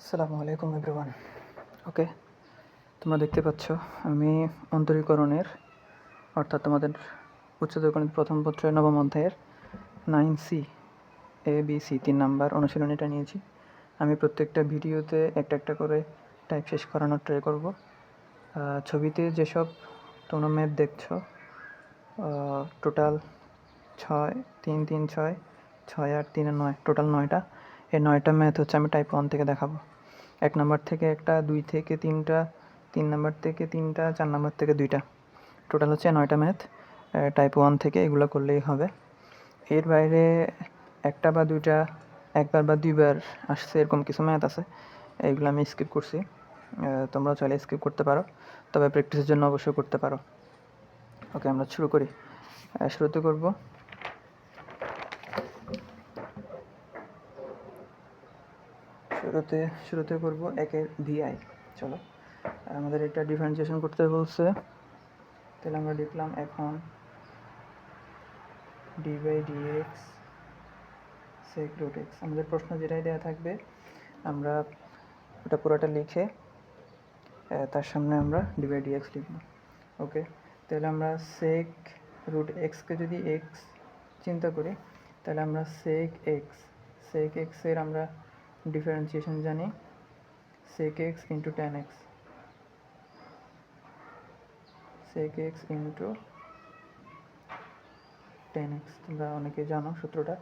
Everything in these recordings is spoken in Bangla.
আসসালামু আলাইকুম এভরিওয়ান। ওকে, তোমরা দেখতে পাচ্ছ আমি অন্তরীকরণের অর্থাৎ তোমাদের উচ্চতর গণিত প্রথম পত্রের নবম অধ্যায়ের 9C ABC 3 নাম্বার অনুশীলনীটা নিয়েছি। আমি প্রত্যেকটা ভিডিওতে একটা একটা করে টাইপ শেষ করানোর ট্রাই করব। ছবিতে যেসব তোমরা ম্যাথ দেখছো টোটাল 6 3 3 6 6 8 3 9 টোটাল 9টা। এই 9টা ম্যাথ হচ্ছে আমি টাইপ 1 থেকে দেখাবো। 1 নাম্বার থেকে একটা, 2 থেকে 3টা, 3 নাম্বার থেকে 3টা, 4 নাম্বার থেকে 2টা, টোটাল হচ্ছে 9টা ম্যাথ টাইপ 1 থেকে। এগুলো করলেই হবে। এর বাইরে একটা বা দুইটা, একবার বা দুইবার আসছে এরকম কিছু ম্যাথ আছে, এইগুলো আমি স্কিপ করছি। তোমরা চাইলে স্কিপ করতে পারো, তবে প্র্যাকটিসের জন্য অবশ্যই করতে পারো। ওকে, আমরা শুরু করি। শুরুতে করব শুরুতে করব একের ভিআই। চলো, আমাদের এটা ডিফারেন্সিয়েশন করতে বলছে, তাহলে আমরা লিখলাম এখন d by dx sec root x. আমাদের প্রশ্ন যেটাই দেওয়া থাকবে আমরা ওটা পুরোটা লিখে তার সামনে আমরা ডি বাই ডিএক্স লিখব। ওকে, তাহলে আমরা সেক রুট এক্সকে যদি এক্স চিন্তা করি, তাহলে আমরা সেক এক্সের আমরা ডিফারেন্সিয়েশন জানি sec x into tan x, sec x into tan x. তোমরা অনেকে জানো সূত্রটা,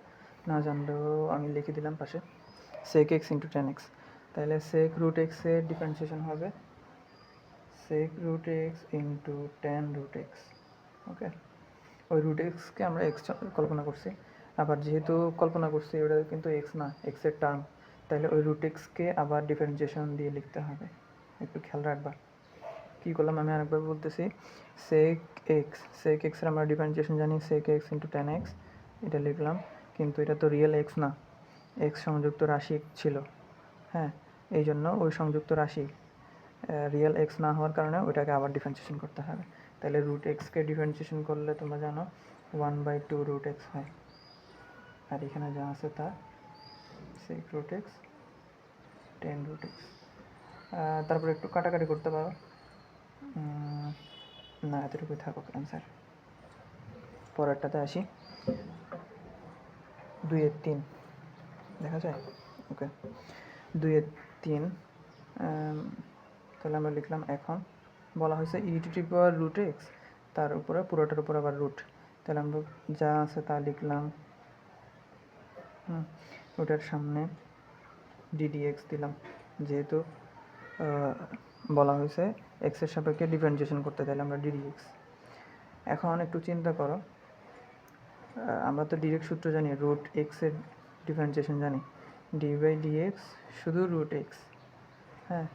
না জানলেও আমি লিখে দিলাম পাশে, sec x into tan x. তাহলে সেক রুট এক্সের ডিফারেন্সিয়েশন হবে sec root x into tan root x. Okay, ওই রুট এক্সকে আমরা এক্স কল্পনা করছি, আবার যেহেতু কল্পনা করছি ওটা কিন্তু এক্স না, এক্সের টার্ম, তাহলে ওই রুট এক্সকে আবার ডিফারেন্সিয়েশন দিয়ে লিখতে হবে। একটু খেয়াল রাখবা। কী করলাম আমি আরেকবার বলতেছি, সেক এক্সের আমরা ডিফারেন্সিয়েশন জানি sec x into tan x, এটা লিখলাম। কিন্তু এটা তো রিয়েল এক্স না, এক্স সংযুক্ত রাশি ছিল। হ্যাঁ, এই জন্য ওই সংযুক্ত রাশি রিয়েল এক্স না হওয়ার কারণে ওইটাকে আবার ডিফারেন্সিয়েশন করতে হবে। তাহলে রুট এক্সকে ডিফারেন্সিয়েশন করলে তোমরা জানো 1/2 রুট এক্স হয়, আর এখানে যা আছে তা sec root x tan root x. তারপরে একটু কাটাকাটি করতে পারো, না এতটুকুই থাকুক অ্যান্সার। পরেরটাতে আসি, 2/3 দেখা যায়। ওকে, 2/3, তাহলে আমরা লিখলাম এখন বলা হয়েছে e to the power root x, তার উপরে পুরোটার উপর আবার রুট, তাহলে আমরা যা আছে তা লিখলাম। ওটার সামনে ডিডিএক্স দিলাম, যেহেতু বলা হয়েছে এক্সের সাপেক্ষে ডিফারেন্সিয়েশন করতে, তাহলে আমরা ডিডিএক্স। এখন একটু চিন্তা করো, আমরা তো ডিরেক্ট সূত্র জানি, রুট এক্সের ডিফারেন্সিয়েশন জানি ডি বাই ডিএক্স শুধু রুট এক্স। হ্যাঁ,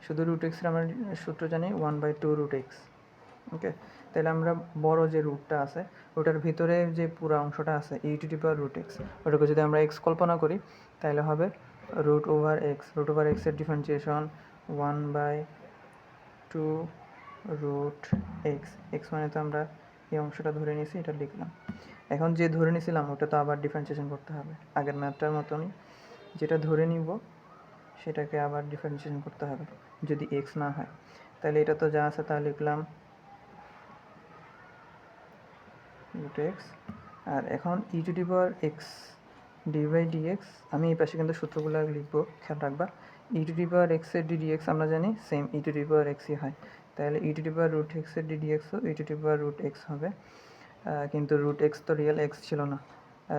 শুধু রুট এক্সের আমরা সূত্র জানি 1/2 রুট এক্স। ওকে, তাহলে আমরা বড় যে রুটটা আছে ওটার ভিতরে যে পুরো অংশটা আছে e to the power root x, ওটাকে যদি আমরা এক্স কল্পনা করি তাহলে হবে রুট ওভার এক্সের ডিফারেন্সিয়েশন 1/2 রুট এক্স মানে তো আমরা এই অংশটা ধরে নিয়েছি, এটা লিখলাম। এখন যে ধরে নিয়েছিলাম ওটা তো আবার ডিফারেন্সিয়েশন করতে হবে, আগের ম্যাথটার মতনই যেটা ধরে নিব সেটাকে আবার ডিফারেন্সিয়েশন করতে হবে যদি এক্স না হয়। তাহলে এটা তো যা আছে তা লিখলাম রুট এক্স, আর এখন e to the power x d by dx. আমি এই পাশে কিন্তু সূত্রগুলো লিখবো, খেয়াল রাখবা। ই টু দি পাওয়ার এক্সের ডিডিএক্স আমরা জানি সেম ই টু দি পাওয়ার এক্সই হয়, তাহলে e to the power root এক্সের ডিডিএক্সও e to the power root x হবে। কিন্তু রুট এক্স তো রিয়েল এক্স ছিল না,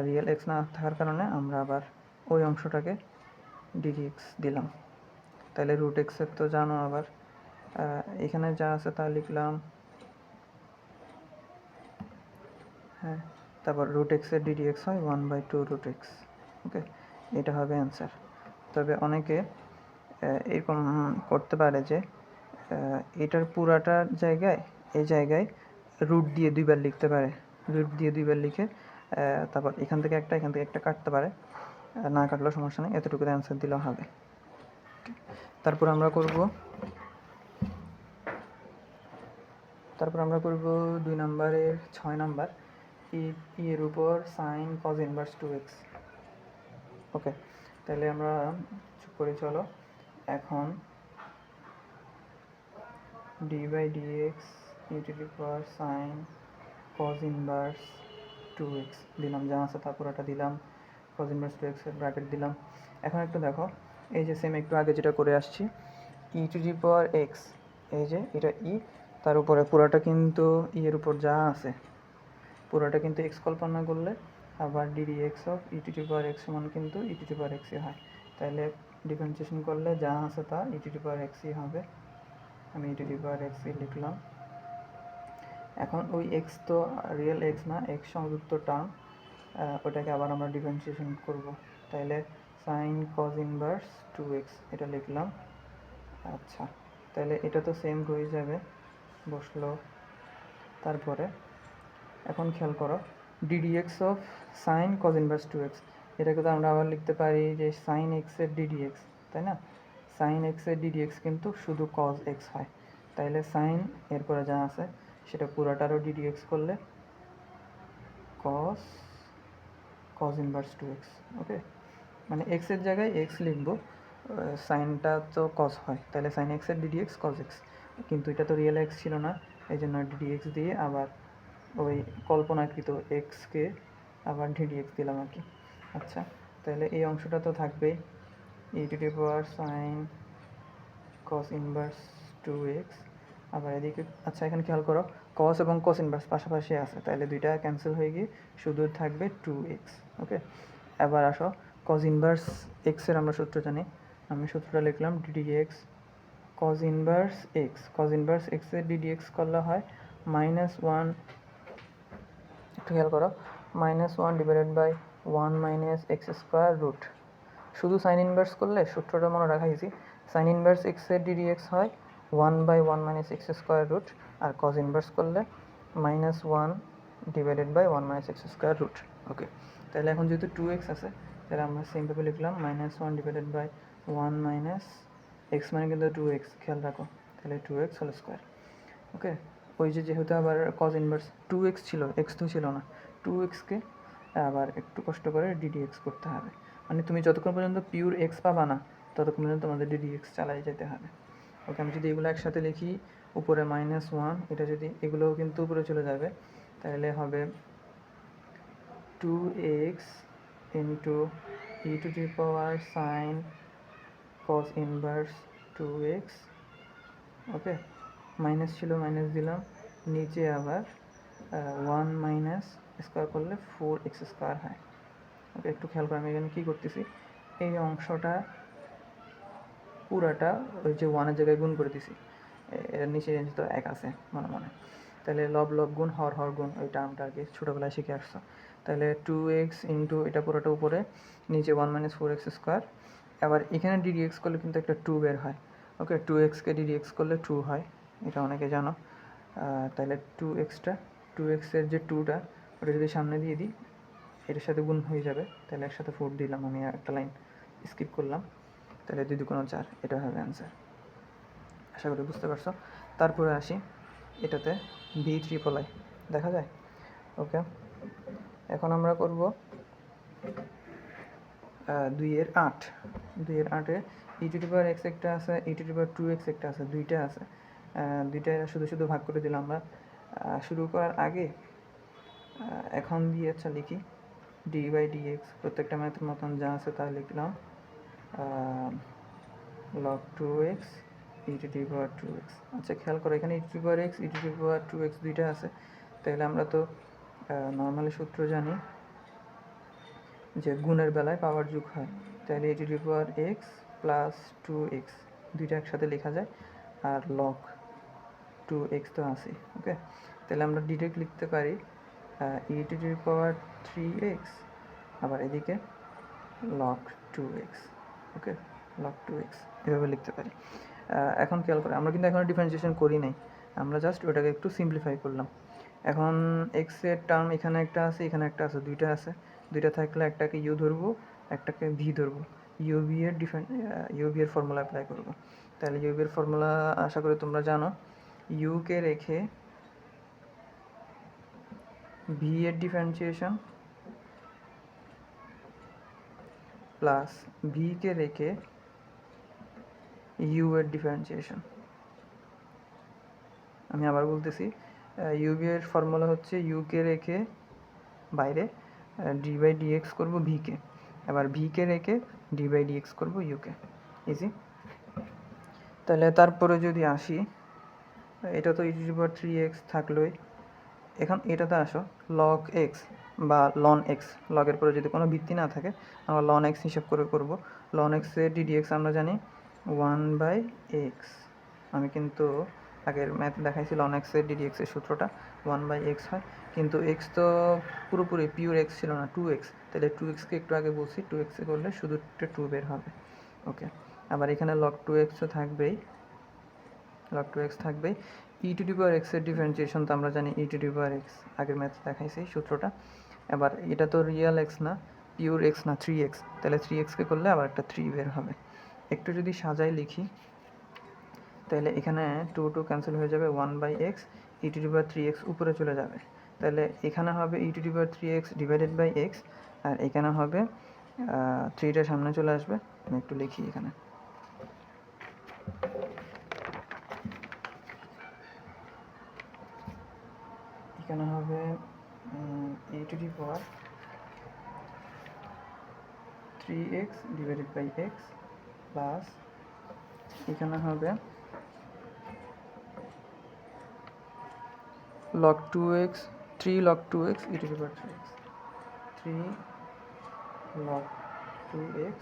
রিয়েল এক্স না থাকার কারণে আমরা আবার ওই অংশটাকে ডিডিএক্স দিলাম। তাহলে রুট এক্সের তো জানো, আবার এখানে যা আছে তা লিখলাম। হ্যাঁ, তারপর রুট এক্সের ডিডিএক্স হয় 1/2 রুট এক্স। ওকে, এটা হবে অ্যান্সার। তবে অনেকে এরকম করতে পারে যে এটার পুরাটার জায়গায় এই জায়গায় রুট দিয়ে দুইবার লিখতে পারে, রুট দিয়ে দুইবার লিখে তারপর এখান থেকে একটা কাটতে পারে, না কাটলেও সমস্যা নেই, এতটুকু অ্যান্সার দিলেও হবে। তারপর আমরা করব 2 নম্বরের 6 নাম্বার, এর উপর সাইন কজ ইনভার্স 2x। ওকে, তাহলে আমরা করি, চলো এখন d by dx e to the power sine cos inverse 2x দিলাম, যা আছে তা পুরোটা দিলাম, কজ ইনভার্স 2x এর ব্র্যাকেট দিলাম। এখন একটু দেখো, এই যে সেম একটু আগে যেটা করে আসছি, ই টু দি পাওয়ার এক্স, এই যে এটা ই, তার উপরে পুরোটা কিন্তু ই এর উপর যা আছে পুরোটা কিন্তু এক্স কল্পনা করলে আবার DD x of E to the power x সমান কিন্তু ই টু দি পাওয়ার এক্সই হয়। তাহলে ডিফারেন্সিয়েশন করলে যা আছে তা ই টু দি পাওয়ার এক্সই হবে। আমি ই টু দি পাওয়ার এক্সই লিখলাম। এখন ওই এক্স তো রিয়েল এক্স না, এক্স সংযুক্ত টার্ম, ওটাকে আবার আমরা ডিফারেন্সিয়েশন করব। তাহলে সাইন কজ ইনভার্স 2x এটা লিখলাম। আচ্ছা, তাহলে এটা তো সেম রয়ে যাবে, বসলো। তারপরে এখন খেয়াল করো, ddx of sign cos inverse 2x, এটাকে তো আমরা আবার লিখতে পারি যে সাইন এক্সের ডিডিএক্স, তাই না? সাইন এক্সের ডিডিএক্স কিন্তু শুধু কজ এক্স হয়, তাইলে সাইন এরপরে যা আছে সেটা পুরোটারও ডিডিএক্স করলে কজ কজ ইনভার্স 2x। ওকে, মানে এক্সের জায়গায় এক্স লিখবো, সাইনটা তো কজ হয়, তাহলে সাইন এক্সের ডিডিএক্স কজ এক্স, কিন্তু এটা তো রিয়েল এক্স ছিল না, এই জন্য ডিডিএক্স দিয়ে আবার ওই কল্পনাকৃত এক্সকে আবার ডিডিএক্স দিলাম আর কি। আচ্ছা, তাহলে এই অংশটা তো থাকবেই, e to the power sine cos inverse 2x, আবার এদিকে আচ্ছা এখানে খেয়াল করো, কস এবং কস ইনভার্স পাশাপাশি আছে, তাহলে দুইটা ক্যান্সেল হয়ে গিয়ে শুধু থাকবে 2x। ওকে, এবার আসো কস ইনভার্স এক্সের আমরা সূত্র জানি, আমি সূত্রটা লিখলাম d d x cos inverse x, cos inverse এক্সের ডিডিএক্স করলে হয় -1, একটু খেয়াল করো, -1 divided by 1 minus x square root. শুধু সাইন ইনভার্স করলে সূত্রটা মনে রাখা ইজি, সাইন ইনভার্স এক্সের ডিডিএক্স হয় 1/1 মাইনাস এক্স স্কোয়ার রুট, আর কজ ইনভার্স করলে -1 divided by 1 minus x square root. Okay, তাহলে এখন যেহেতু 2x আছে, তাহলে আমরা সেমভাবে লিখলাম -1 ডিভাইডেড বাই 1 মাইনাস এক্স, মানে কিন্তু 2x, খেয়াল রাখো, তাহলে 2x হোল স্কোয়ার। ওকে, ওই যে যেহেতু আবার কজ ইনভার্স 2x ছিল, এক্স তো ছিল না, 2xকে আবার একটু কষ্ট করে ডিডিএক্স করতে হবে, মানে তুমি যতক্ষণ পর্যন্ত পিওর এক্স পাবা না ততক্ষণ পর্যন্ত তোমাদের ডিডিএক্স চালাই যেতে হবে। ওকে, আমি যদি এগুলো একসাথে লিখি, উপরে -1, এটা যদি এগুলোও কিন্তু উপরে চলে যাবে, তাহলে হবে 2x into E to the power sine cos inverse 2x। Okay, minus ছিল মাইনাস দিলাম, নিচে আবার 1 মাইনাস স্কোয়ার করলে 4x স্কোয়ার হয়। ওকে, একটু খেয়াল করে আমি এখানে কী করতেছি, এই অংশটা পুরাটা ওই যে 1-এর জায়গায় গুণ করে দিছি, এর নিচে তো 1 আছে মনে মনে, তাহলে লব লব গুণ হর হর গুণ, ওই টার্মটা আর কি ছোটোবেলায় শিখে আসছো। তাহলে 2x ইন্টু এটা পুরোটা উপরে, নিচে 1 মাইনাস 4x স্কোয়ার, আবার এখানে ডিডিএক্স করলে কিন্তু একটা 2 বের হয়। ওকে, 2xকে ডিডিএক্স করলে 2 হয়, এটা অনেকে জানো। তাহলে 2xের যে 2টা ওটা যদি সামনে দিয়ে দিই, এটার সাথে গুণ হয়ে যাবে, তাহলে একসাথে 4 দিলাম, আমি একটা লাইন স্কিপ করলাম, তাহলে 2 2 4, এটা হবে অ্যান্সার। আশা করি বুঝতে পারছো। তারপরে আসি এটাতে v3 দেখা যায়। ওকে, এখন আমরা করব 2-8, 2-8-এ ই টু দি পাওয়ার এক্স একটা আছে, e to the power 2x একটা আছে, দুইটা আছে, দুইটা শুধু শুধু ভাগ করে দিলাম আমরা। শুরু করার আগে এখন দিয়ে আচ্ছা লিখি ডি বাই ডিএক্স, প্রত্যেকটা ম্যাথের মতন যা আছে তা লিখলাম, log 2x E to the power 2x। আচ্ছা খেয়াল করো, এখানে e to the power x, e to the power 2x দুইটা আছে, তাহলে আমরা তো নর্মালি সূত্র জানি যে গুণের বেলায় পাওয়ার যোগ হয়, তাহলে e to the power x plus 2x দুইটা একসাথে লেখা যায়, আর log 2x তো আছে। ওকে, তাহলে আমরা ডিরেক্ট লিখতে পারি ই টু দি পাওয়ার 3x, আবার এদিকে log 2x। ওকে, log 2x এভাবে লিখতে পারি। এখন খেয়াল করে, আমরা কিন্তু এখনও ডিফারেন্সিয়েশন করি নাই, আমরা জাস্ট ওটাকে একটু সিম্পলিফাই করলাম। এখন এক্সের টার্ম এখানে একটা আছে, এখানে একটা আছে, দুইটা আছে, দুইটা থাকলে একটাকে ইউ ধরবো, একটাকে ভি ধরবো, ইউভি এর ফর্মুলা অ্যাপ্লাই করবো। তাহলে ইউভি এর ফর্মুলা আশা করি তোমরা জানো, ইউকে রেখে ভি এর ডিফারেন্সিয়েশন প্লাস ভিকে রেখে ইউ এর ডিফারেন্সিয়েশন। আমি আবার বলতেছি, ইউবি এর ফর্মুলা হচ্ছে ইউকে রেখে বাইরে ডি বাই ডিএক্স করবো ভিকে, এবার ভিকে রেখে ডি বাই ডিএক্স করবো ইউকে। ইজি। তাহলে তারপরে যদি আসি, এটা তো e⁻3x থাকলোই। এখন এটাতে আসো, log x বা ln x, লগের পরে যদি কোনো ভিত্তি না থাকে আমরা ln x হিসাব করে করব। ln x এর ddx আমরা জানি 1/x। আমি কিন্তু আগের ম্যাথ দেখাইছি ln x এর ddx এর সূত্রটা 1/x হয়, কিন্তু x তো পুরোপুরি পিওর x ছিল না, 2x। তাহলে 2x-কে একটু আগে বলছি, 2x-এ করলে শুধু 2 বের হবে। ওকে, আবার এখানে log 2x-ও থাকবেই, log 2x থাকবেই। e⁻x এর ডিফারেন্সিয়েশন তো আমরা জানি e⁻x, আগের ম্যাথ দেখাইছি সূত্রটা। এবার এটা তো রিয়েল x না, পিওর x না, 3x, তাহলে 3x-কে করলে আবার একটা 3 বের হবে। একটু যদি সাজাই লিখি, তাহলে এখানে 2 ক্যান্সেল হয়ে যাবে, 1/x, e⁻3x উপরে চলে যাবে। তাহলে এখানে হবে e⁻3x ডিভাইডেড বাই x, আর এখানে হবে 3টা সামনে চলে আসবে। আমি একটু লিখি এখানে, এখানে হবে e⁻3x divided by x plus এখানে হবে log 2x, 3 log 2x e⁻3x, 3 log 2x,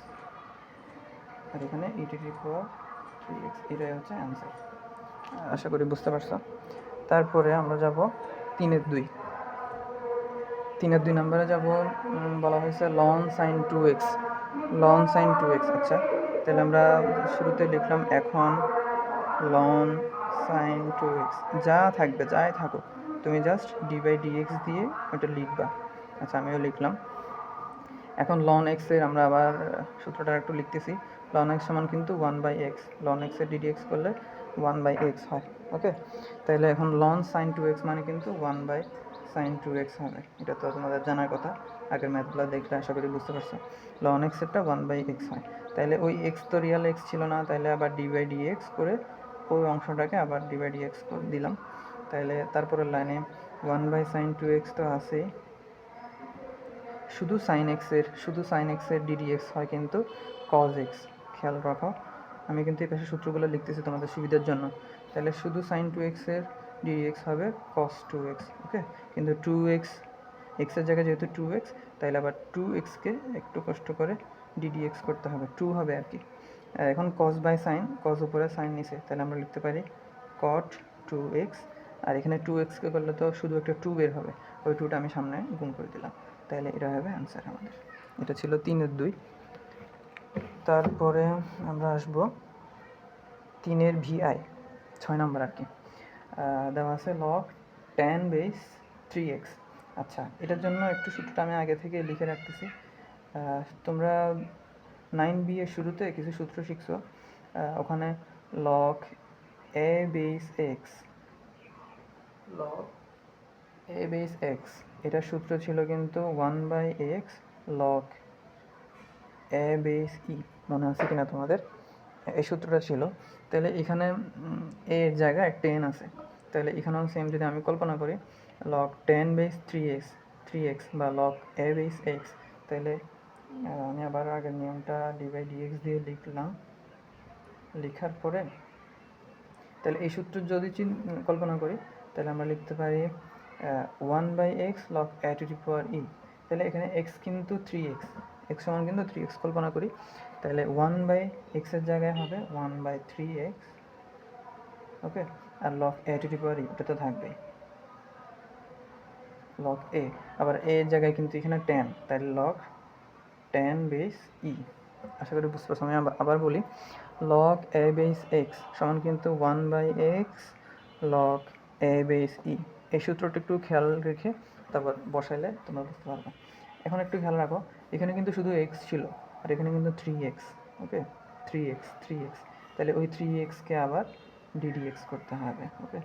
আর এখানে e⁻3x। এটাই হচ্ছে অ্যান্সার। আশা করি বুঝতে পারছো। তারপরে আমরা যাব 3-2। 3 নম্বরে যাব, বলা হয়েছে ln sin 2x, ln sin 2x। আচ্ছা, তাহলে আমরা শুরুতে লিখলাম এখন ln sin 2x, যা থাকবে যাই থাকুক তুমি জাস্ট d/dx দিয়ে ওটা লিখবা। আচ্ছা, আমিও লিখলাম। এখন ln x এর আমরা আবার সূত্রটা একটু লিখতেছি। ln x সমান কিন্তু 1/x, ln x এর ddx করলে 1/x হয়। ওকে, তাহলে এখন ln sin 2x মানে কিন্তু 1/sin 2x হবে। এটা তো তোমাদের জানার কথা, আগের ম্যাথগুলো দেখলে আশা করি বুঝতে পারছো। ln x এরটা 1/x হয়, তাহলে ওই x তো রিয়েল x ছিল না, তাহলে আবার d/dx করে ওই অংশটাকে আবার d/dx করে দিলাম। তাহলে তারপরের লাইনে 1/sin 2x তো আছেই, শুধু sin x এর ddx হয় কিন্তু cos x। খেয়াল রাখো, আমি কিন্তু এই পাশে সূত্রগুলো লিখতেছি তোমাদের সুবিধার জন্য। তাহলে শুধু sin 2x এর ddx হবে cos 2x। ওকে, কিন্তু 2x, x এর জায়গায় যেহেতু 2x, তাহলে আবার 2x-কে একটু কষ্ট করে ddx করতে হবে, 2 হবে আর কি। এখন cos বাই sin, cos উপরে sin নিচে, তাহলে আমরা লিখতে পারি cot 2x। আর এখানে 2x-কে করলে তো শুধু একটা 2 বের হবে, ওই 2টা আমি সামনে গুণ করে দিলাম। তাহলে এটা হবে অ্যান্সার আমাদের। এটা ছিল 3-2। তারপরে আমরা আসব 3-এর VI, 6 নম্বর আর কি। দেওয়া আছে log tan base 3x। আচ্ছা, এটার জন্য একটু সূত্রটা আমি আগে থেকে লিখে রাখতেছি। তোমরা 9B এর শুরুতে কিছু সূত্র শিখছো, ওখানে log a base x, log a base x, এটার সূত্র ছিল কিন্তু 1/x log a base e। মনে আছে কিনা তোমাদের? এই সূত্রটা ছিল। তাহলে এখানে এর জায়গায় 10 আছে, তাহলে এখানেও সেম যদি আমি কল্পনা করি log 10 base 3x বা log a base x, তাহলে আমি আবার আগের নিয়মটা d/dx দিয়ে লিখলাম। লেখার পরে তাহলে এই সূত্র যদি কল্পনা করি, তাহলে আমরা লিখতে পারি 1/x log a to the power e। তাহলে এখানে x কিন্তু 3x, x সমান কিন্তু 3x কল্পনা করি, তাহলে 1/x এর জায়গায় হবে 1/3x। Okay, R log a to the power e এটা তো থাকবেই, log a, আবার a এর জায়গায় কিন্তু এখানে 10, তাহলে log 10 base e। আশা করি বুঝতে পারছো। আমি আবার বলি, log a base x সমান কিন্তু 1/x log a base e। এই সূত্রটা একটু খেয়াল রেখে তারপর বসাইলে তোমরা বুঝতে পারবে। এখন একটু খেয়াল রাখো, এখানে কিন্তু শুধু x ছিল, আর এখানে কিন্তু 3x। ওকে, 3x, তাহলে ওই 3x-কে আবার ddx করতে হবে। ওকে,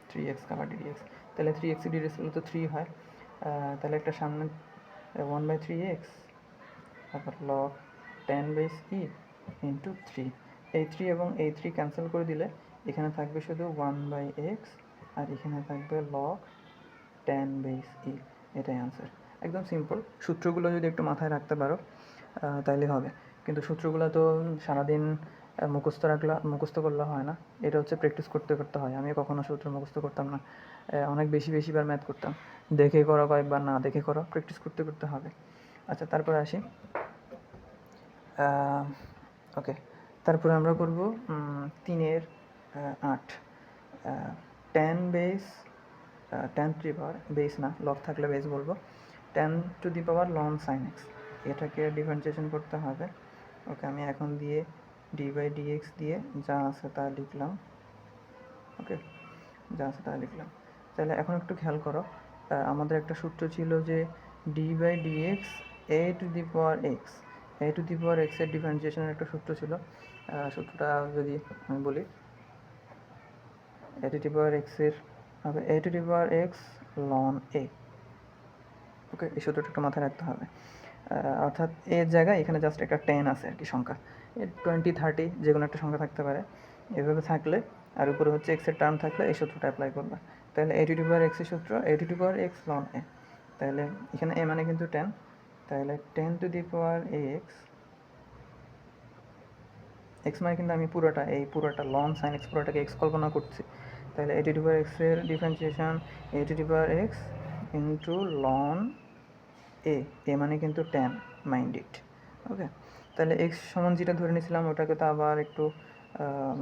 3x-কে আবার ddx, তাহলে 3x ddx করলে তো 3 হয়। তাহলে একটা সামনে 1/3x, তারপর log 10 base e into 3, এই 3 এবং এই 3 ক্যান্সেল করে দিলে এখানে থাকবে শুধু 1/x, আর এখানে থাকবে log tan বেস ই। এটাই আনসার, একদম সিম্পল। সূত্রগুলো যদি একটু মাথায় রাখতে পারো তাইলে হবে, কিন্তু সূত্রগুলো তো সারাদিন মুখস্থ করলে হয় না, এটা হচ্ছে প্র্যাকটিস করতে করতে হয়। আমি কখনো সূত্র মুখস্থ করতাম না, অনেক বেশিবার ম্যাথ করতাম। দেখে করো কয়েকবার, না দেখে করো, প্র্যাকটিস করতে করতে হবে। আচ্ছা, তারপরে আসি। ওকে, তারপরে আমরা করব 3-এর 8 tan base, tan two the power base না, লগ থাকলে বেস বলবো, tan two the power ln sin x, এটাকে ডিফারেন্সিয়েশন করতে হবে। ওকে, আমি এখন দিয়ে d/dx দিয়ে যা আছে তা লিখলাম। ওকে, যা আছে তা লিখলাম। তাহলে এখন একটু খেয়াল করো, আমাদের একটা সূত্র ছিল যে d/dx a two the power x, a two the power x এর ডিফারেন্সিয়েশনের একটা সূত্র ছিল। সূত্রটা যদি আমি বলি, a two the power x এর হবে a two the power x ln a। ওকে, এই সূত্রটা একটু মাথায় রাখতে হবে। অর্থাৎ এর জায়গায় এখানে জাস্ট একটা 10 আছে আর কি, সংখ্যা 20, 30 যে কোনো একটা সংখ্যা থাকতে পারে। এভাবে থাকলে আর উপরে হচ্ছে x এর টার্ম থাকলে এই সূত্রটা অ্যাপ্লাই করবে। তাহলে a two the power x এর সূত্র a two the power x ln a। তাহলে এখানে a মানে কিন্তু 10, তাহলে 10 two the power x, x মানে কিন্তু আমি পুরোটা ln sin x পুরোটাকে x কল্পনা করছি। তাহলে a two the power x এর differentiation a two the power x into ln a মানে কিন্তু 10, মাইন্ড ইট। ওকে, তাহলে x সমান যেটা ধরে নিয়েছিলাম ওটাকে তো আবার একটু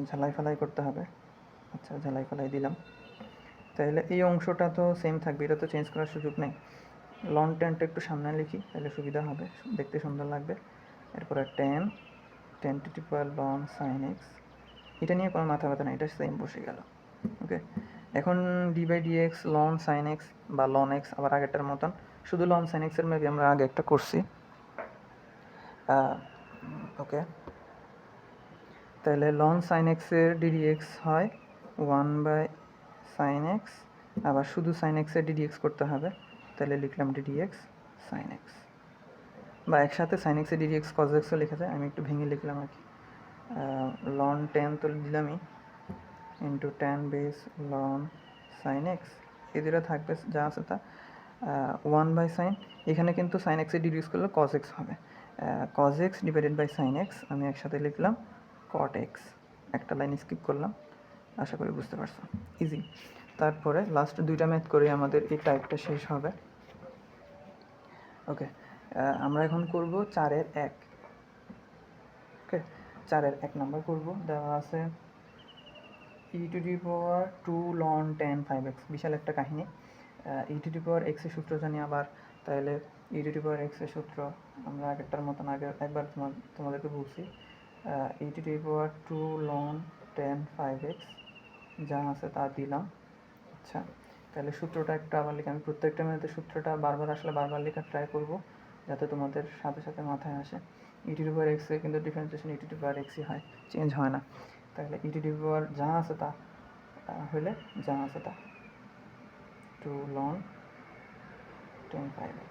ঝালাই ফালাই করতে হবে। আচ্ছা, ঝালাই ফালাই দিলাম। তাহলে এই অংশটা তো সেম থাকবে, এটা তো চেঞ্জ করার সুযোগ নেই। ln 10টা একটু সামনে লিখি, তাহলে সুবিধা হবে, দেখতে সুন্দর লাগবে। এরপরে 10 two the power ln sin x, এটা নিয়ে কোনো মাথা ব্যথা না, এটা সেম বসে গেল। ওকে, এখন d/dx ln sin x বা ln x আবার আগেরটার মতন, শুধু ln sin x এর মেবি আমরা আগে একটা করছি। ওকে, তাহলে ln sin x এর ddx হয় 1/sin x, আবার শুধু sin x এর ddx করতে হবে, তাহলে লিখলাম ddx sin x, বা একসাথে sin x এর ddx cos x ও লেখা যায়, আমি একটু ভেঙে লিখলাম আর কি। ln 10 তো দিলামই, into tan base ln sin x, এই দুটো থাকবে যা আছে তা 1/sin, এখানে কিন্তু sin x এর ddx করলে cos x হবে, cos x divided by sin x, আমি একসাথে লিখলাম cot x, একটা লাইন স্কিপ করলাম, আশা করি বুঝতে পারছো, ইজি। তারপরে লাস্ট দুইটা ম্যাথ করে আমাদের এই টাইপটা শেষ হবে। ওকে, আমরা এখন করব 4-এর 1। ওকে, 4-এর 1 নাম্বার করব, দেওয়া আছে e two the power 2 ln tan 5x, বিশাল একটা কাহিনী। e two the power x এর সূত্র জানি আবার, তাহলে e two the power x এর সূত্র আমরা আগেরটার মতন আগে একবার তোমাদেরকে বলছি, e two the power 2 ln tan 5x, যা আছে তা দিলাম। আচ্ছা, তাহলে সূত্রটা একটু আবার লিখে, আমি প্রত্যেকটা মিনিটে সূত্রটা বারবার আসলে বারবার লেখার ট্রাই করব, যাতে তোমাদের সাথে সাথে মাথায় আসে। e two the power x এর কিন্তু ডিফারেন্সিয়েশন e টু দি পাওয়ার x-ই হয়, চেঞ্জ হয় না। তাহলে e টু দি পাওয়ার যা আছে তা হলে যা আছে তা 2 ln tan 5x,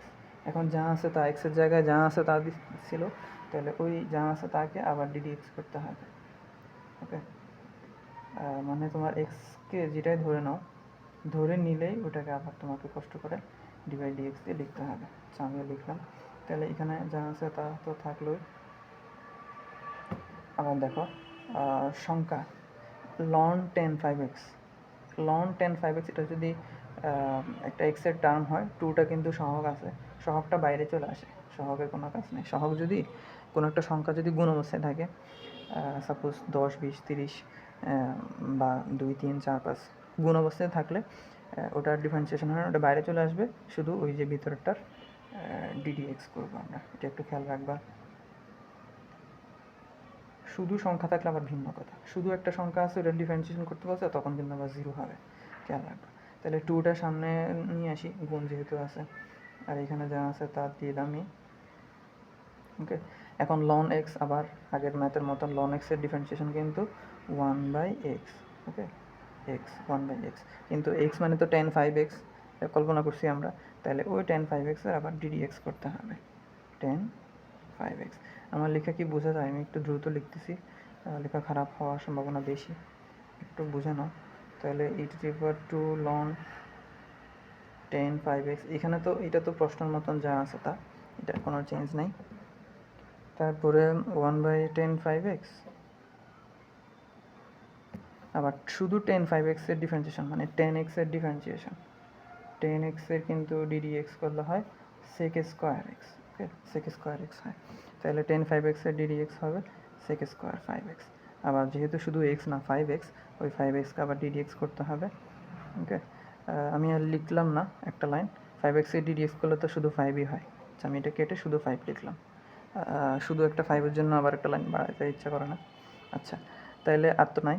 এখন যা আছে তা x এর জায়গায় যা আছে তা ছিল, তাহলে ওই যা আছে তাকে আবার ddx করতে হবে। ওকে, মানে তোমার x-কে যেটাই ধরে নাও, ধরে নিলেই ওটাকে আবার তোমাকে কষ্ট করে d/dx দিয়ে লিখতে হবে। আচ্ছা, আমিও লিখলাম। তাহলে এখানে যা আছে তা তো থাকলোই। আবার দেখো সংখ্যা ln tan 5x, ln tan 5x, এটা যদি একটা x এর টার্ম হয়, 2টা কিন্তু সহগ আছে, সহগটা বাইরে চলে আসে, সহগের কোনো কাজ নেই। সহগ যদি কোনো একটা সংখ্যা যদি গুণ অবস্থায় থাকে, সাপোজ 10, 20, 30 বা 2, 3, 4, 5 গুণ অবস্থায় থাকলে ওটার ডিফারেন্সিয়েশন হয়, ওটা বাইরে চলে আসবে, শুধু ওই যে ভিতরটার ddx করবো আমরা, এটা একটু খেয়াল রাখবা। শুধু সংখ্যা থাকলে আবার ভিন্ন কথা, শুধু একটা সংখ্যা আছে ওটা ডিফারেন্সিয়েশন করতে বলছে, তখন কিন্তু আবার 0 হবে, খেয়াল রাখবা। তাহলে 2টা সামনে নিয়ে আসি, গুণ যেহেতু আছে, আর এখানে যা আছে তা দিলামই। ওকে, এখন ln x, আবার আগের ম্যাথের মতন ln x এর ডিফারেন্সিয়েশন কিন্তু 1/x। ওকে, x 1/x, কিন্তু x মানে তো tan 5x কল্পনা করছি আমরা, তাহলে ওই tan 5x এর আবার ddx করতে হবে, tan 5x। আমার লেখা কি বোঝা যায়? আমি একটু দ্রুত লিখতেছি, লেখা খারাপ হওয়ার সম্ভাবনা বেশি, একটু বুঝে নাও। তাহলে e⁻² ln 10 5x, এখানে তো এটা তো প্রশ্নের মতন যা আছে তা, এটা কোনো চেঞ্জ নাই। তারপরে 1/10 5x, আবার শুধু 10 5x এর ডিফারেন্সিয়েশন মানে 10x এর ডিফারেন্সিয়েশন, 10x এর কিন্তু ddx করলে হয় sec স্কোয়ার x, ওকে sec স্কোয়ার x হয়। তাহলে 10 5x এর ddx হবে sec স্কোয়ার 5x। আবার যেহেতু শুধু x না 5x, ওই 5xকে আবার ddx করতে হবে, ওকে। আমি আর লিখলাম না একটা লাইন, 5x এর ddx করলে তো শুধু 5ই হয়, আচ্ছা আমি এটা কেটে শুধু 5 লিখলাম। শুধু একটা 5-এর জন্য আবার একটা লাইন বাড়াতে ইচ্ছা করে না। আচ্ছা, তাইলে আর তো নাই,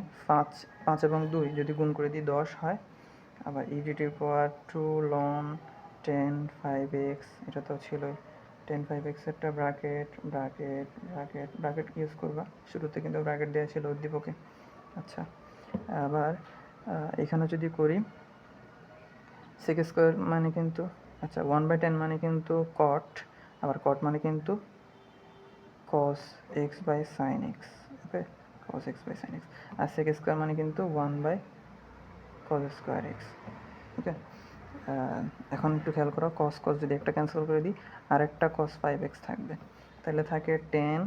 5 এবং 2 যদি গুণ করে দিই 10 হয়। আবার e⁻² ln 10 5x, এটা তো ছিলই, 10 5x একটা bracket bracket bracket bracket use করবা, শুরুতে কিন্তু ব্র্যাকেট দেওয়া ছিল উদ্দীপকে। আচ্ছা, আবার এখানে যদি করি sec স্কোয়ার মানে কিন্তু, আচ্ছা 1/10 মানে কিন্তু cot, আবার cot মানে কিন্তু cos x by sin x, okay cos x by sin x। আর sec স্কোয়ার মানে কিন্তু 1/cos স্কোয়ার x, ওকে। এখন একটু খেয়াল করো, cos cos যদি একটা ক্যান্সেল করে দিই আর একটা cos 5x থাকবে, তাহলে থাকে 10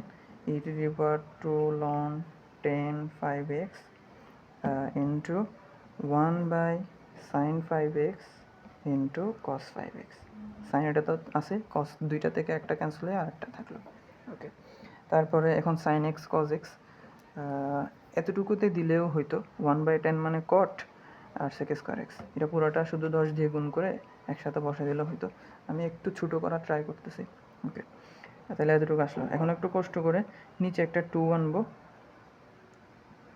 e⁻² ln 10 5x into 1/sin 5x into cos 5x। Sine এটা তো আছে, cos দুইটা থেকে একটা ক্যান্সেল হয়ে আর একটা থাকলো, ওকে। তারপরে এখন sin x cos x, এতটুকুতে দিলেও হয়তো 1/10 মানে cot আর sec স্কোয়ার x, এটা পুরোটা শুধু 10 দিয়ে গুণ করে একসাথে বসে দিলে হয়তো। আমি একটু ছোটো করার ট্রাই করতেছি, ওকে। তাহলে এতটুকু আসলো। এখন একটু কষ্ট করে নিচে একটা 2 আনবো,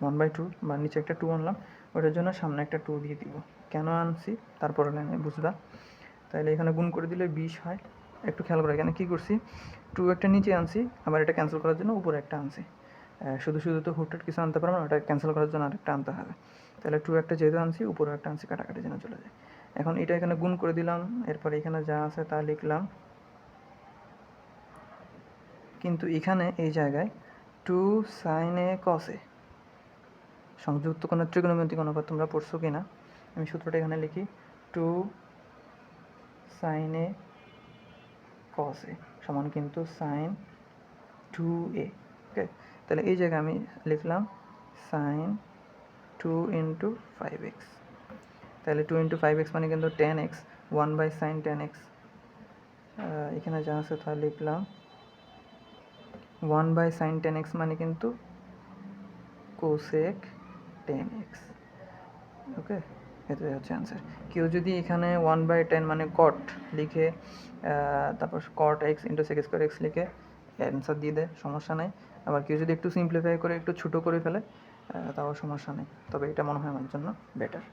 1/2, বা নিচে একটা 2 আনলাম, ওটার জন্য সামনে একটা 2 দিয়ে দিব। কেন আনছি তারপরে লাইনে বুঝবা। তাহলে এখানে গুণ করে দিলে 20 হয়। একটু খেয়াল করে এখানে কী করছি, 2 একটা নিচে আনছি, আবার এটা ক্যান্সেল করার জন্য উপরে একটা আনছি। শুধু শুধু তো হুটহাট কিছু আনতে পারবো না, ওটা ক্যান্সেল করার জন্য আরেকটা আনতে হবে। তাহলে 2 একটা যেহেতু আনছি, উপরে একটা আনছি, কাটাকাটি যেন চলে যায়। এখন এটা এখানে গুণ করে দিলাম, এরপরে এখানে যা আছে তা লিখলাম। কিন্তু এখানে এই জায়গায় 2 sin a cos a, সংযুক্ত কোনো ত্রিকোণমিতিক অনুপাত তোমরা পড়ছো কি না, আমি সূত্রটা এখানে লিখি, 2 sin a cos a সমান কিন্তু sin 2a, ওকে। তাহলে এই জায়গায় আমি লিখলাম sin 2 ইন্টু 5x, তাহলে 2 ইন্টু 5x মানে কিন্তু 10x, 1/sin 10x। এখানে যা আছে তা লিখলাম, 1/sin 10x মানে কিন্তু cosec 10x, ওকে। এটাই হচ্ছে অ্যান্সার। কেউ যদি এখানে 1/10 মানে cot লিখে তারপর cot x into sec square x লিখে অ্যান্সার দিয়ে দেয়, সমস্যা নেই। আবার কেউ যদি একটু সিম্পলিফাই করে একটু ছোটো করে ফেলে, তাও সমস্যা নেই, তবে এটা মনে হয় আমার জন্য বেটার,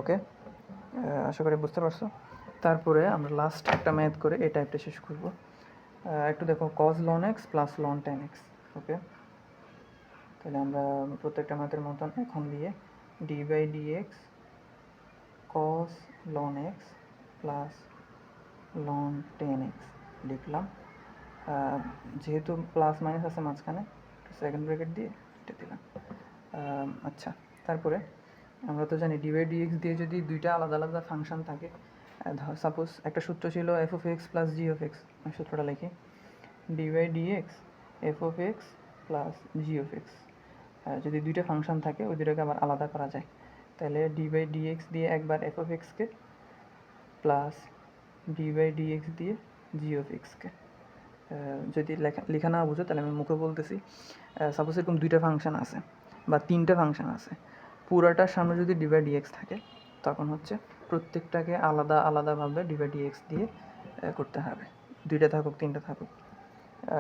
ওকে। আশা করি বুঝতে পারছো। তারপরে আমরা লাস্ট একটা ম্যাথ করে এই টাইপটা শেষ করব। একটু দেখো, cos ln x plus ln 10x, ওকে। তাহলে আমরা প্রত্যেকটা ম্যাথের মতন এখন দিয়ে d/dx cos ln x plus ln 10x লিখলাম। যেহেতু প্লাস মাইনাস আছে মাঝখানে, সেকেন্ড ব্র্যাকেট দিয়ে এটা দিলাম। আচ্ছা, তারপরে আমরা তো জানি d/dx দিয়ে যদি দুইটা আলাদা আলাদা ফাংশন থাকে, সাপোজ একটা সূত্র ছিল f(x) প্লাস g(x), আমি সূত্রটা লিখি, d/dx f(x) প্লাস g(x), যদি দুইটা ফাংশন থাকে ওই দুটাকে আবার আলাদা করা যায়, তাহলে d/dx দিয়ে একবার f(x)কে প্লাস d/dx দিয়ে g(x)কে, যদি লেখা না বুঝো তাহলে আমি মুখে বলতেছি। সাপোজ এরকম দুইটা ফাংশন আছে বা তিনটা ফাংশন আছে, পুরাটার সামনে যদি d/dx থাকে তখন হচ্ছে প্রত্যেকটাকে আলাদা আলাদাভাবে d/dx দিয়ে করতে হবে, দুইটা থাকুক তিনটা থাকুক।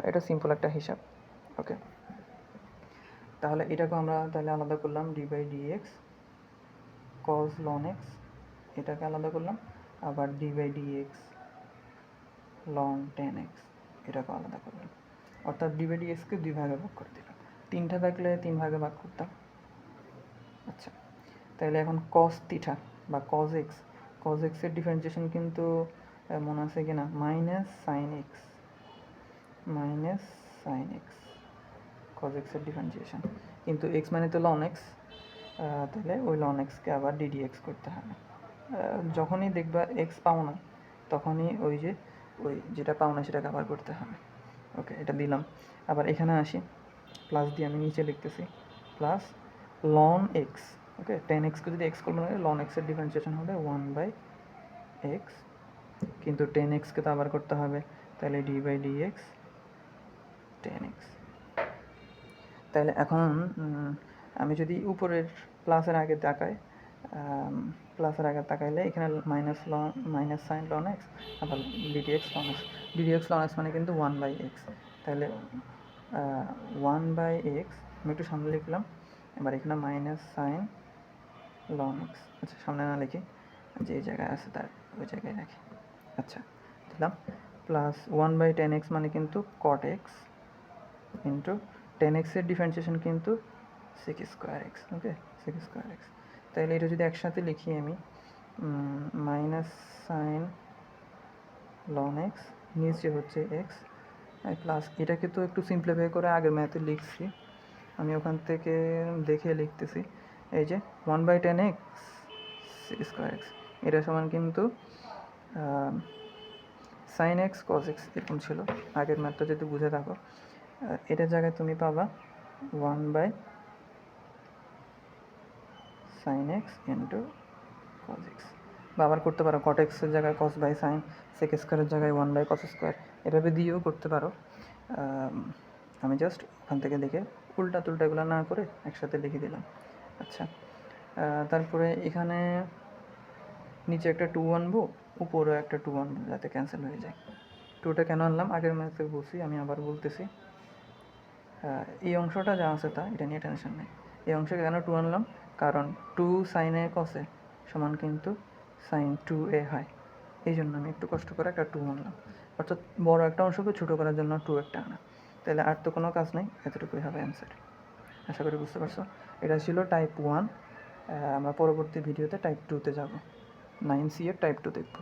এটা সিম্পল একটা হিসাব, ওকে। তাহলে এটাকে আমরা তাহলে আলাদা করলাম, d/dx cos ln x, এটাকে আলাদা করলাম, আবার d/dx ln 10x এটাকে আলাদা করলাম, অর্থাৎ d/dxকে দুই ভাগে ভাগ করে দিলাম, তিনটা থাকলে 3 ভাগে ভাগ করতাম। আচ্ছা, তাহলে এখন cos থিটা বা cos x, cos x এর ডিফারেন্সিয়েশন কিন্তু মনে আছে কি না, -sin x, -sin x cos x এর ডিফারেন্সিয়েশন, কিন্তু x মানে তো ln x, তাহলে ওই ln x কে আবার ddx করতে হবে। যখনই দেখবা x পাও না তখনই ওই যেটা পাও না সেটাকে আবার করতে হবে। ওকে, এটা দিলাম। আবার এখানে আসি, প্লাস দিয়ে আমি নিচে লিখতেছি প্লাস ln x। ওকে, 10x কে যদি x করবো না, ln x এর ডিফারেন্সিয়েশন হবে 1/x, কিন্তু 10x কে তো আবার করতে হবে, তাহলে d/dx 10x। তাহলে এখন আমি যদি উপরের প্লাসের আগে তাকাই, তাকাইলে এখানে মাইনাস সাইন ln x, আবার ddx ln x। ddx ln x মানে কিন্তু 1/x, তাহলে 1/x আমি একটু সামনে লিখলাম। এবার এখানে মাইনাস সাইন ln x, আচ্ছা সামনে না লিখি, যে জায়গায় আছে তার ওই জায়গায় রাখি। আচ্ছা, দিলাম প্লাস 1/10x মানে কিন্তু cot x ইন্টু 10x এর ডিফারেন্সিয়েশন কিন্তু sec স্কোয়ার এক্স। ওকে, sec স্কোয়ার এক্স। তাহলে এটা যদি একসাথে লিখি আমি, মাইনাস সাইন ln x, নিচে হচ্ছে এক্স, প্লাস এটাকে তো একটু সিম্পলিফাই করে আগের ম্যাথে লিখছি, আমি ওখান থেকে দেখে লিখতেছি। এই যে 1/10x sec স্কোয়ার এক্স, এটা সমান কিন্তু সাইন এক্স কস এক্স, এরকম ছিল আগের ম্যাথটা যদি বুঝে থাকো। এটার জায়গায় তুমি পাবা 1/sin x into cos x, বা আবার করতে পারো cot x এর জায়গায় cos বাই সাইন, sec স্কোয়ারের জায়গায় 1/cos স্কোয়ার, এভাবে দিয়েও করতে পারো। আমি জাস্ট ওখান থেকে দেখে উল্টা তুল্টাগুলো না করে একসাথে লিখে দিলাম। আচ্ছা, তারপরে এখানে নিচে একটা 2 আনবো, উপরেও একটা 2 আনবো যাতে ক্যান্সেল হয়ে যায়। 2টা কেন আনলাম আগের ম্যাথে বলছি, আমি আবার বলতেছি। এই অংশটা যা আছে তা, এটা নিয়ে টেনশন নেই। এই অংশে কেন 2 আনলাম, কারণ 2 sin a cos a সমান কিন্তু sin 2a হয়, এই জন্য আমি একটু কষ্ট করে একটা 2 আনলাম। অর্থাৎ বড় একটা অংশকে ছোটো করার জন্য 2 একটা আনা। তাহলে আর তো কোনো কাজ নেই, এতটুকুই হবে অ্যান্সার। আশা করি বুঝতে পারছো। এটা ছিল টাইপ 1। আমরা পরবর্তী ভিডিওতে টাইপ 2তে যাব, 9C এর টাইপ 2 দেখব।